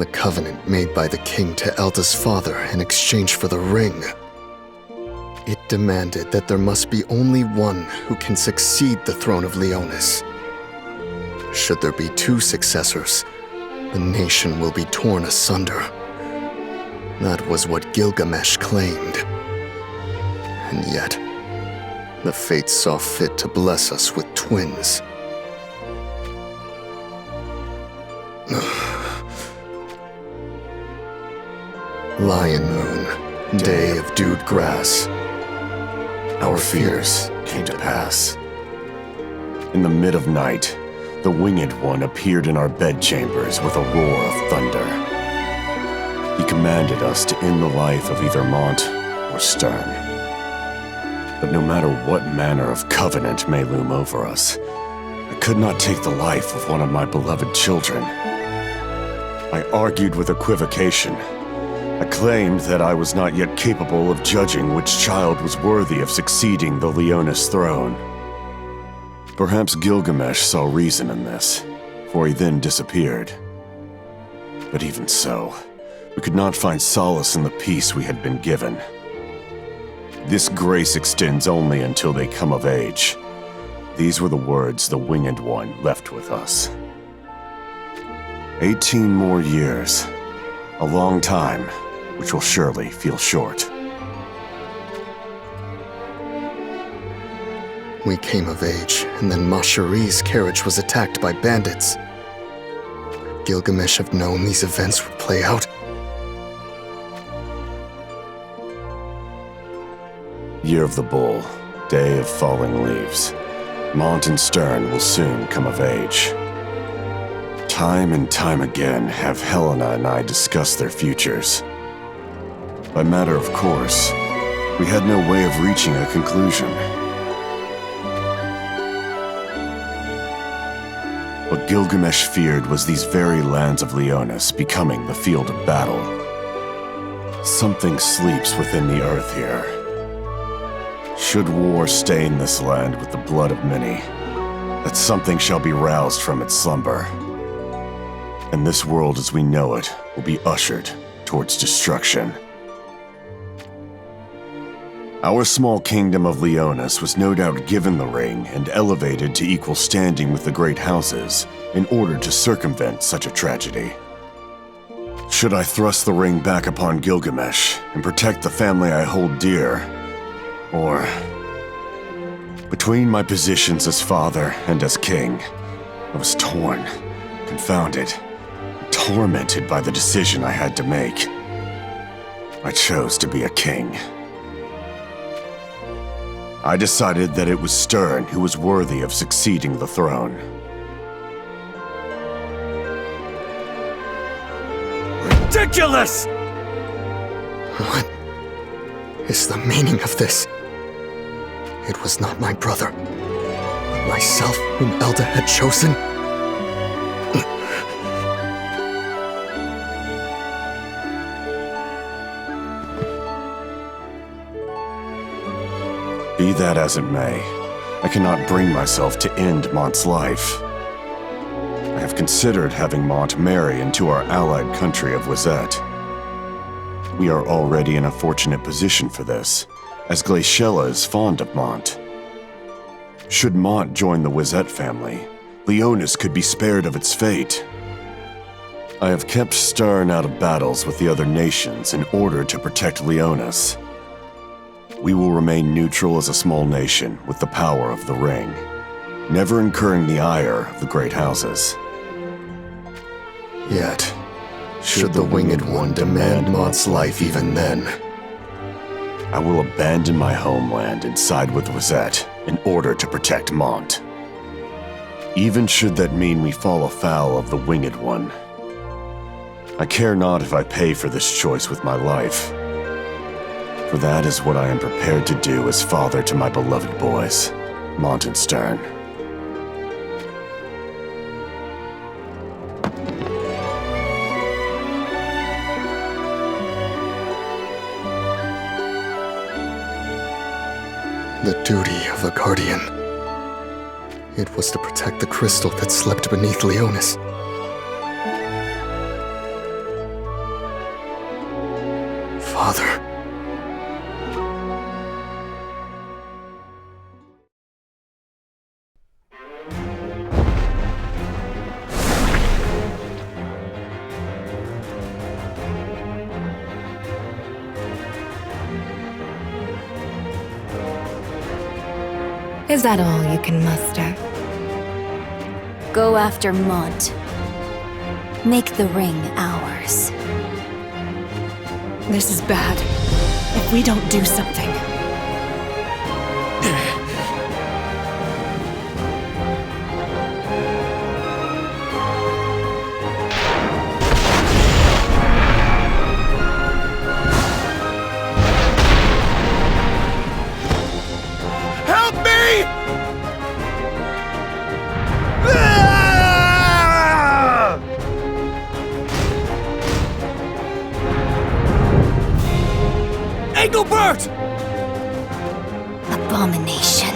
The covenant made by the king to Elda's father in exchange for the ring. It demanded that there must be only one who can succeed the throne of Leonis. Should there be two successors, the nation will be torn asunder. That was what Gilgamesh claimed. And yet, the fates saw fit to bless us with twins. Lion Moon, day of dewed grass. Our fears came to pass. In the mid of night, the Winged One appeared in our bedchambers with a roar of thunder. He commanded us to end the life of either Mont or Stern. But no matter what manner of covenant may loom over us, I could not take the life of one of my beloved children. I argued with equivocation. I claimed that I was not yet capable of judging which child was worthy of succeeding the Leonis throne. Perhaps Gilgamesh saw reason in this, for he then disappeared. But even so, we could not find solace in the peace we had been given. This grace extends only until they come of age. These were the words the Winged One left with us. 18 more years. A long time, which will surely feel short. We came of age, and then Mashari's carriage was attacked by bandits. Could Gilgamesh have known these events would play out? Year of the Bull, day of falling leaves. Mont and Stern will soon come of age. Time and time again have Helena and I discussed their futures. By matter of course, we had no way of reaching a conclusion. What Gilgamesh feared was these very lands of Leonis becoming the field of battle. Something sleeps within the earth here. Should war stain this land with the blood of many, that something shall be roused from its slumber. And this world as we know it will be ushered towards destruction. Our small kingdom of Leonis was no doubt given the ring and elevated to equal standing with the great houses in order to circumvent such a tragedy. Should I thrust the ring back upon Gilgamesh and protect the family I hold dear? Or, between my positions as father and as king, I was torn, confounded, tormented by the decision I had to make. I chose to be a king. I decided that it was Stern who was worthy of succeeding the throne. Ridiculous! What is the meaning of this? It was not my brother, but myself whom Elda had chosen. Be that as it may, I cannot bring myself to end Mont's life. I have considered having Mont marry into our allied country of Wizet. We are already in a fortunate position for this, as Glaciella is fond of Mont. Should Mont join the Wizet family, Leonis could be spared of its fate. I have kept Stern out of battles with the other nations in order to protect Leonis. We will remain neutral as a small nation with the power of the ring, never incurring the ire of the great houses. Yet, should the Winged One demand Mont's life even then, I will abandon my homeland and side with Wizet in order to protect Mont. Even should that mean we fall afoul of the Winged One. I care not if I pay for this choice with my life. For that is what I am prepared to do as father to my beloved boys, Mont and Stern. the duty of a guardian. It was to protect the crystal that slept beneath Leonis. father. Is that all you can muster? Go after Mont. Make the ring ours. This is bad. If we don't do something... Help me! Engelbert! Abomination.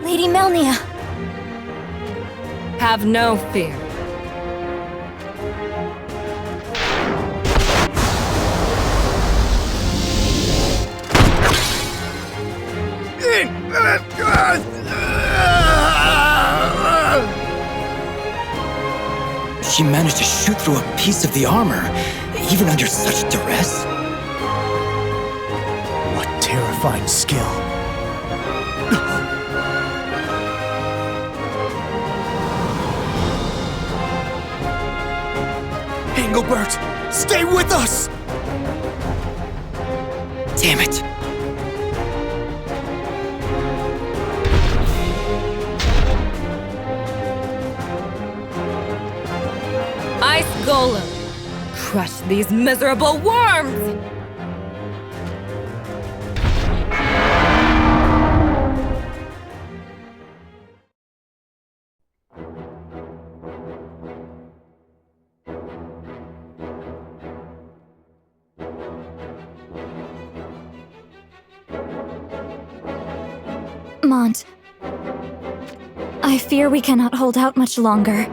Lady Melnia. Have no fear. She managed to shoot through a piece of the armor, even under such duress. What terrifying skill. Engelbert, stay with us! Damn it! Ice Golem! Crush these miserable worms! Mont. I fear we cannot hold out much longer.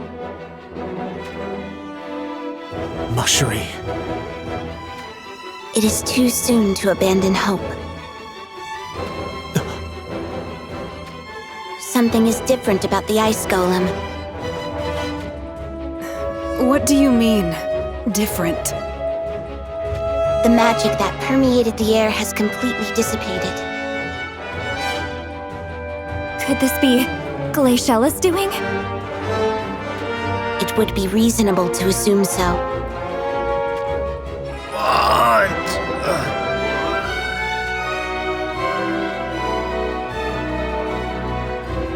Mushri. It is too soon to abandon hope. Something is different about the Ice Golem. What do you mean, different? The magic that permeated the air has completely dissipated. Could this be Glacialis doing? It would be reasonable to assume so.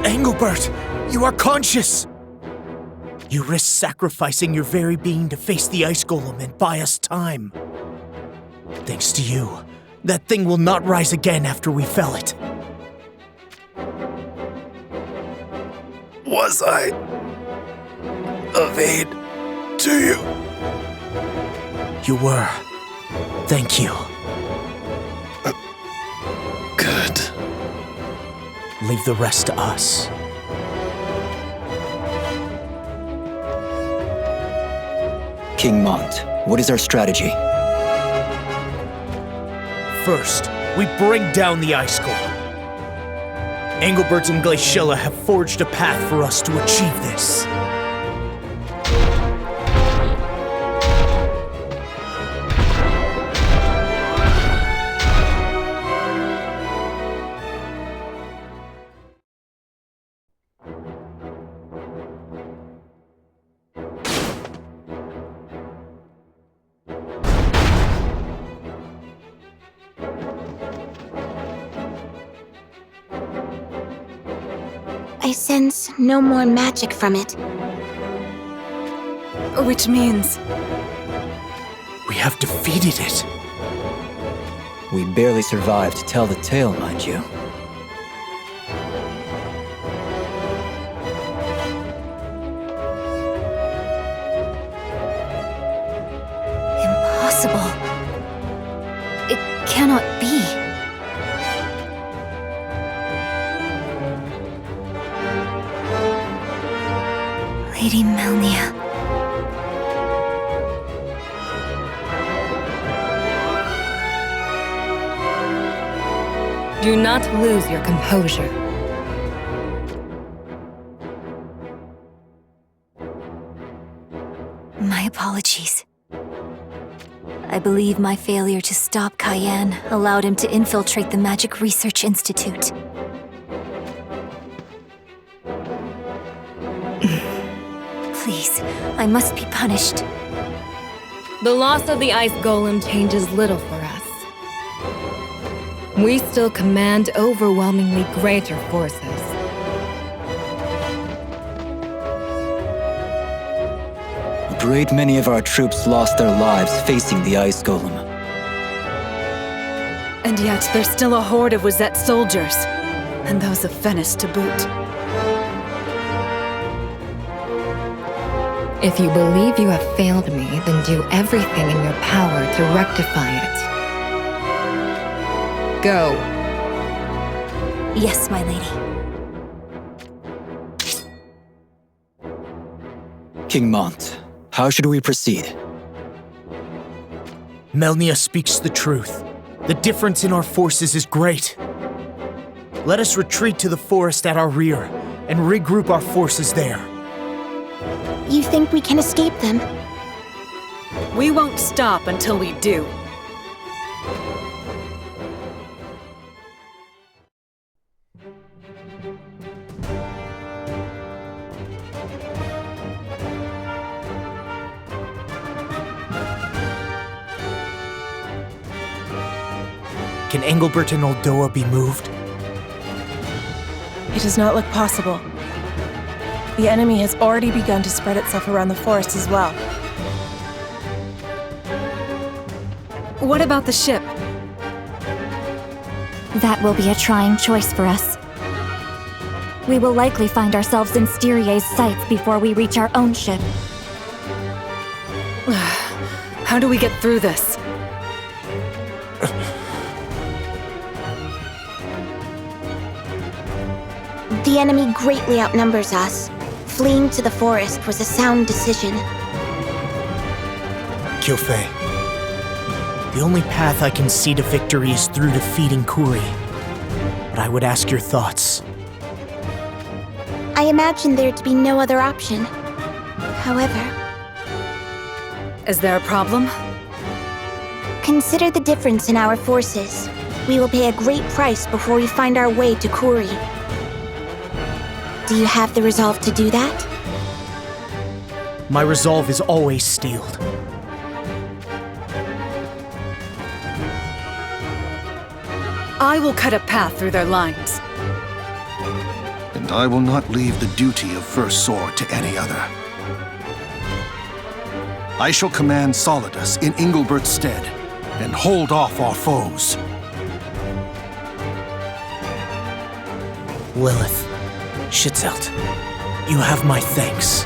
Engelbert, you are conscious! You risked sacrificing your very being to face the Ice Golem and buy us time. Thanks to you, that thing will not rise again after we fell it. Was I of aid to you? You were. Thank you. Good. Leave the rest to us. King Mont, what is our strategy? First, we bring down the Ice Golem. Engelbert and Glaciella have forged a path for us to achieve this. I sense no more magic from it. Which means... We have defeated it. We barely survived to tell the tale, mind you. Impossible. It cannot be. Lady Melnia. Do not lose your composure. My apologies. I believe my failure to stop Cayenne allowed him to infiltrate the Magic Research Institute. Please, I must be punished. The loss of the Ice Golem changes little for us. We still command overwhelmingly greater forces. A great many of our troops lost their lives facing the Ice Golem. And yet, there's still a horde of Wizette soldiers, and those of Venice to boot. If you believe you have failed me, then do everything in your power to rectify it. Go. Yes, my lady. King Mont, how should we proceed? Melnia speaks the truth. The difference in our forces is great. Let us retreat to the forest at our rear and regroup our forces there. You think we can escape them? We won't stop until we do. Can Engelbert and Uldoa be moved? It does not look possible. The enemy has already begun to spread itself around the forest as well. What about the ship? That will be a trying choice for us. We will likely find ourselves in Styrier's sights before we reach our own ship. How do we get through this? The enemy greatly outnumbers us. Fleeing to the forest was a sound decision. Kyofe, the only path I can see to victory is through defeating Kuri. But I would ask your thoughts. I imagine there to be no other option. However, Is there a problem? consider the difference in our forces. We will pay a great price before we find our way to Kuri. Do you have the resolve to do that? My resolve is always steeled. I will cut a path through their lines. And I will not leave the duty of first sword to any other. I shall command Solidus in Engelbert's stead, and hold off our foes. Lilith, Schitzelt, you have my thanks.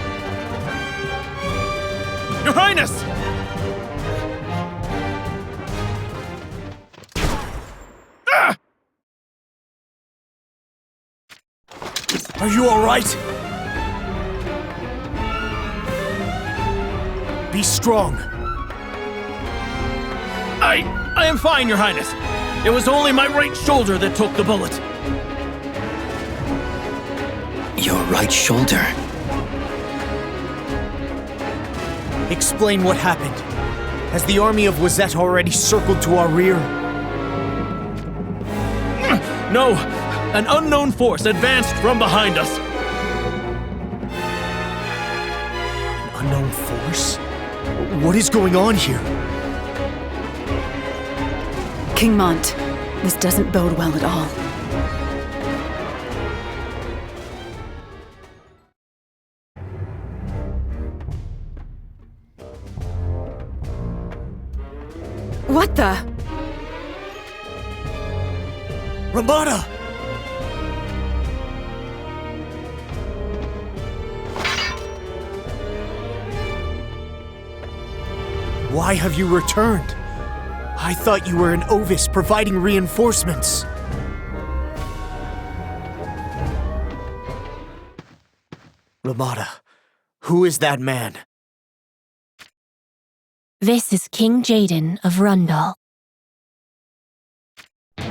Your Highness! Ah! Are you all right? Be strong. I am fine, Your Highness. It was only my right shoulder that took the bullet. Your right shoulder. Explain what happened. Has the army of Wizette already circled to our rear? No! An unknown force advanced from behind us. An unknown force? What is going on here? King Mont, this doesn't bode well at all. What the? Ramada! Why have you returned? I thought you were in Ovis providing reinforcements. Ramada, Who is that man? This is King Jaden of Rundal. I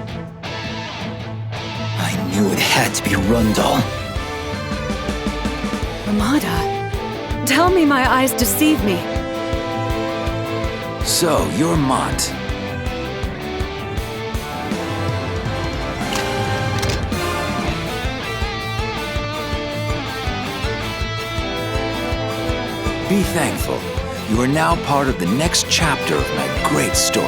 knew it had to be Rundal. Ramada, tell me my eyes deceive me. So, you're Mont. Be thankful. You are now part of the next chapter of my great story.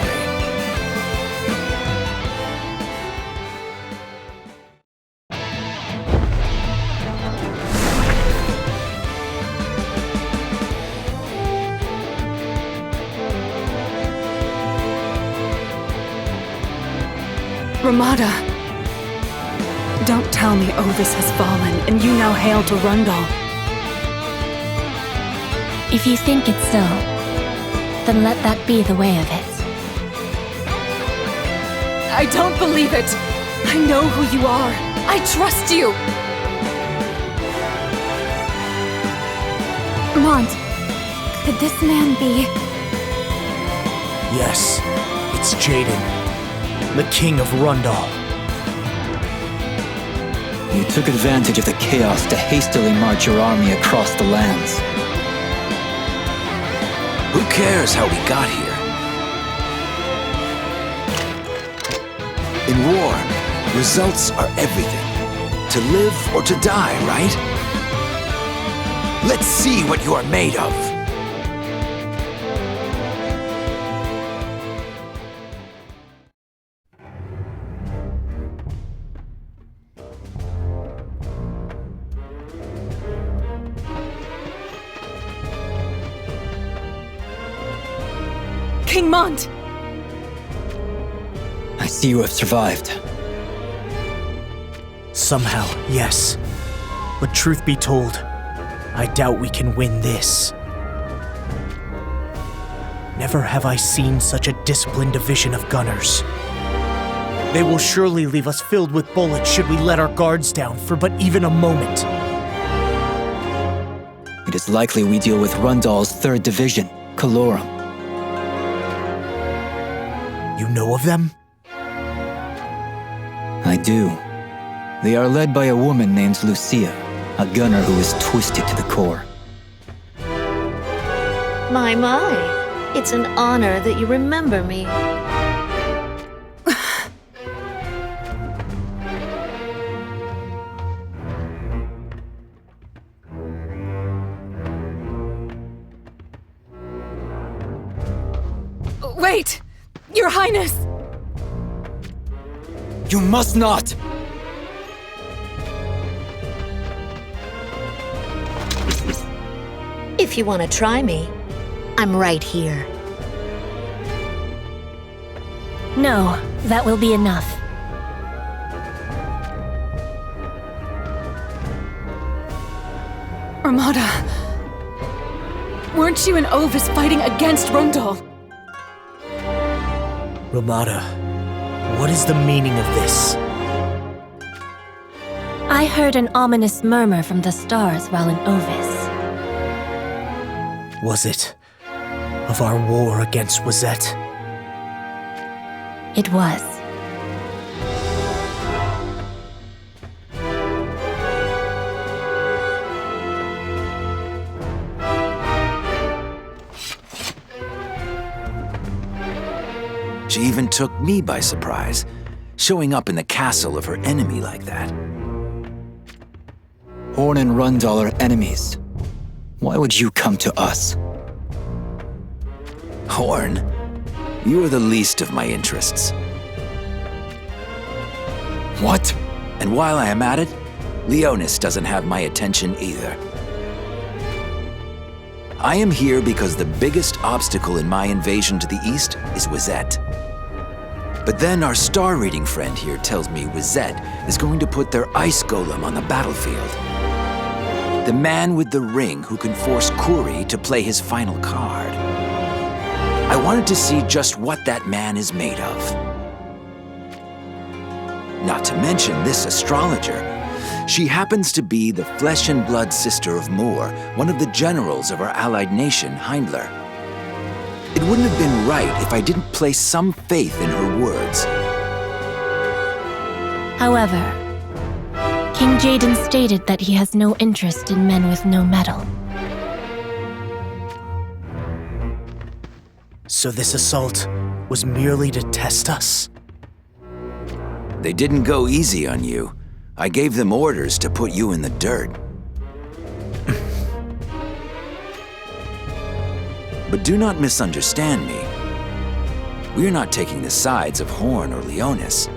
Ramada, don't tell me Ovis has fallen and you now hail to Rundal. If you think it's so, then let that be the way of it. I don't believe it. I know who you are. I trust you. Mont, could this man be... Yes, it's Jaden, the King of Rundal. You took advantage of the chaos to hastily march your army across the lands. Who cares how we got here? In war, results are everything. To live or to die, right? Let's see what you are made of. King Mont! I see you have survived. Somehow, yes. But truth be told, I doubt we can win this. Never have I seen such a disciplined division of gunners. They will surely leave us filled with bullets should we let our guards down for but even a moment. It is likely we deal with Rundal's 3rd Division, Calorum. You know of them? I do. They are led by a woman named Lucia, a gunner who is twisted to the core. My. It's an honor that you remember me. Wait! Your Highness! You must not! If you want to try me, I'm right here. No, that will be enough. Ramada, weren't you and Ovis fighting against Rundal? Ramada, what is the meaning of this? I heard an ominous murmur from the stars while in Ovis. Was it of our war against Wazette? It was. She even took me by surprise, showing up in the castle of her enemy like that. Horn and Rundal are enemies. Why would you come to us? Horn, you are the least of my interests. What? And while I am at it, Leonis doesn't have my attention either. I am here because the biggest obstacle in my invasion to the east is Wazette. But then our star-reading friend here tells me Wazette is going to put their ice golem on the battlefield. The man with the ring who can force Kuri to play his final card. I wanted to see just what that man is made of. Not to mention this astrologer. She happens to be the flesh and blood sister of Moor, one of the generals of our allied nation, Heindler. It wouldn't have been right if I didn't place some faith in her words. However, King Jaden stated that he has no interest in men with no metal. So this assault was merely to test us? They didn't go easy on you. I gave them orders to put you in the dirt. But do not misunderstand me. We're not taking the sides of Horn or Leonis.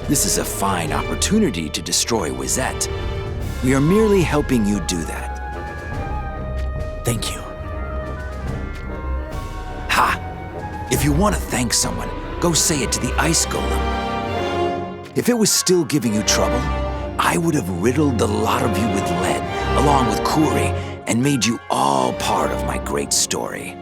This is a fine opportunity to destroy Wizette. We are merely helping you do that. Thank you. Ha! If you want to thank someone, go say it to the Ice Golem. If it was still giving you trouble, I would have riddled the lot of you with lead, along with Kuri, and made you all part of my great story.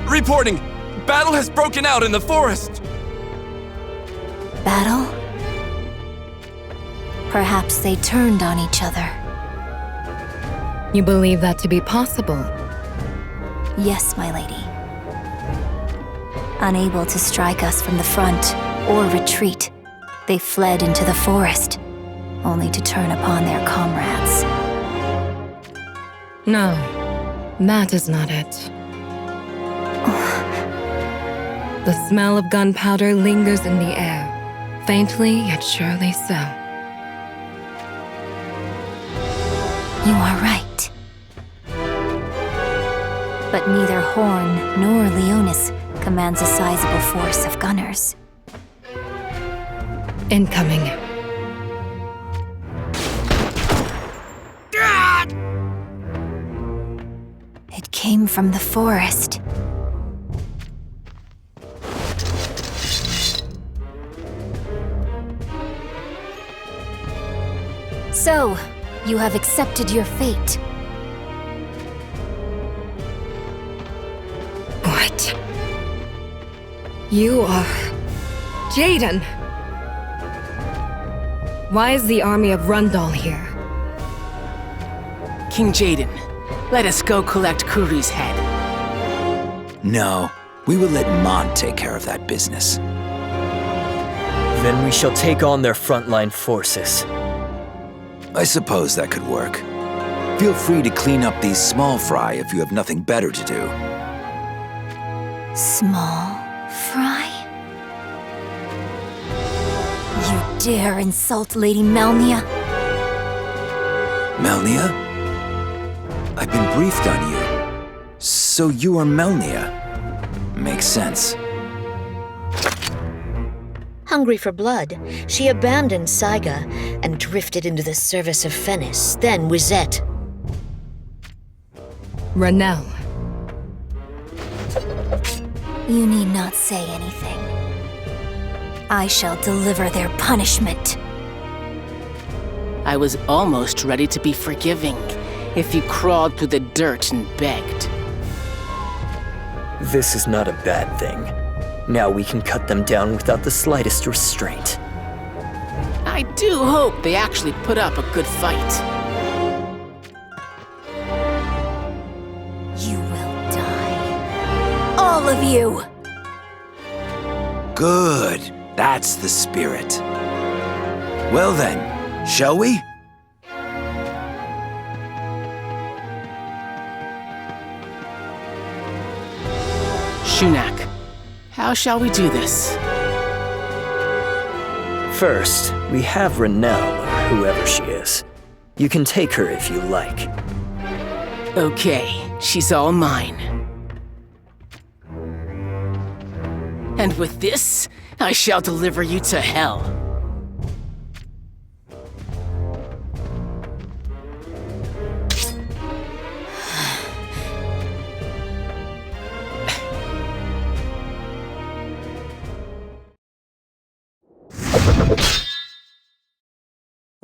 Reporting! Battle has broken out in the forest! Battle? Perhaps they turned on each other. You believe that to be possible? Yes, my lady. Unable to strike us from the front or retreat, they fled into the forest, only to turn upon their comrades. No, that is not it. The smell of gunpowder lingers in the air, faintly yet surely so. You are right. But neither Horn nor Leonis commands a sizable force of gunners. Incoming. It came from the forest. So, you have accepted your fate. What? You are... Jaden! Why is the army of Rundal here? King Jaden, let us go collect Kuri's head. No, we will let Mont take care of that business. Then we shall take on their frontline forces. I suppose that could work. Feel free to clean up these small fry if you have nothing better to do. Small fry? You dare insult Lady Melnia? Melnia? I've been briefed on you. So you are Melnia. Makes sense. Hungry for blood, she abandoned Saiga and drifted into the service of Fennis, then Wizette. Ranel. You need not say anything. I shall deliver their punishment. I was almost ready to be forgiving if you crawled through the dirt and begged. This is not a bad thing. Now we can cut them down without the slightest restraint. I do hope they actually put up a good fight. You will die. All of you! Good. That's the spirit. Well then, shall we? Shunak, how shall we do this? First, we have Ranel, or whoever she is. You can take her if you like. Okay, she's all mine. And with this, I shall deliver you to hell.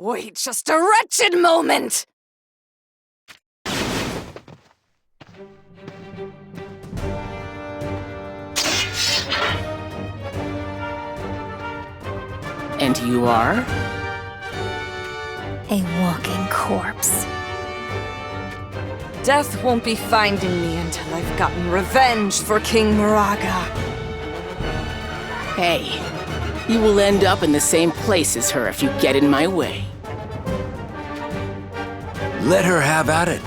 Wait just a wretched moment! And you are? A walking corpse. Death won't be finding me until I've gotten revenge for King Moraga. Hey, you will end up in the same place as her if you get in my way. Let her have at it.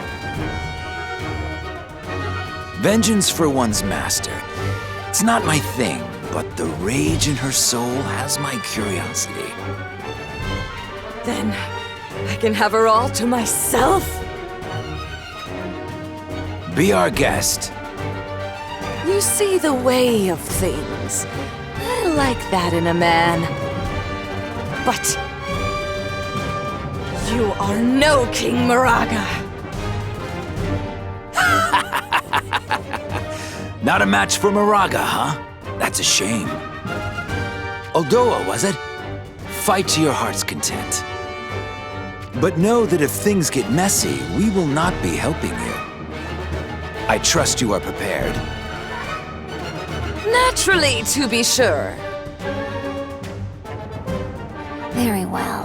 Vengeance for one's master. It's not my thing, but the rage in her soul has my curiosity. Then I can have her all to myself? Be our guest. You see the way of things. I like that in a man. But you are no King Moraga. Not a match for Moraga, huh? That's a shame. Uldoa, was it? Fight to your heart's content. But know that if things get messy, we will not be helping you. I trust you are prepared. Naturally, to be sure. Very well.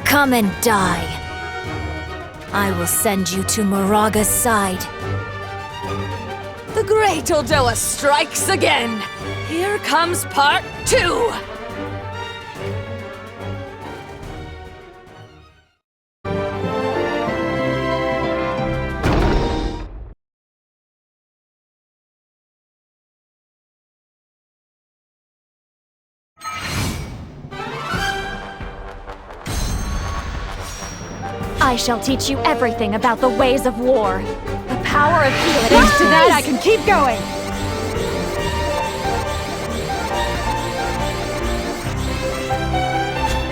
Come and die. I will send you to Moraga's side. The great Uldoa strikes again. Here comes part 2. I shall teach you everything about the ways of war. The power of healing. Thanks to that, I can keep going.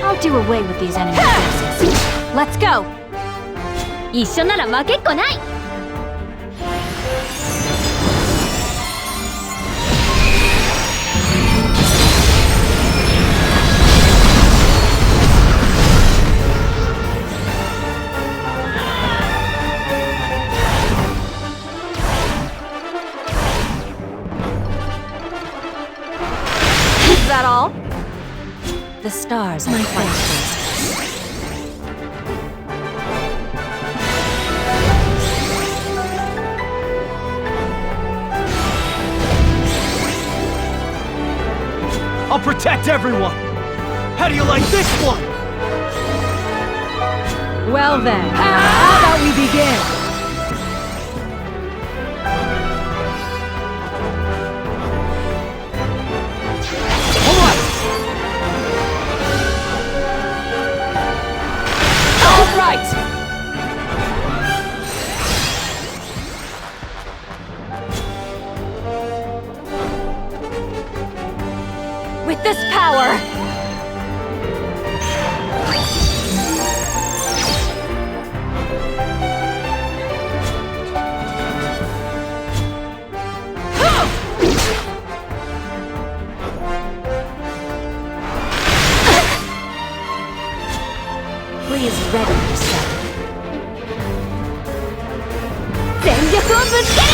I'll do away with these enemy forces. Let's go. 一緒なら負けっこない。Is that all? The stars are quite close. I'll protect everyone! How do you like this one? Well then, how about we begin? All right! With this power, Please ready yourself. 全力をぶつける！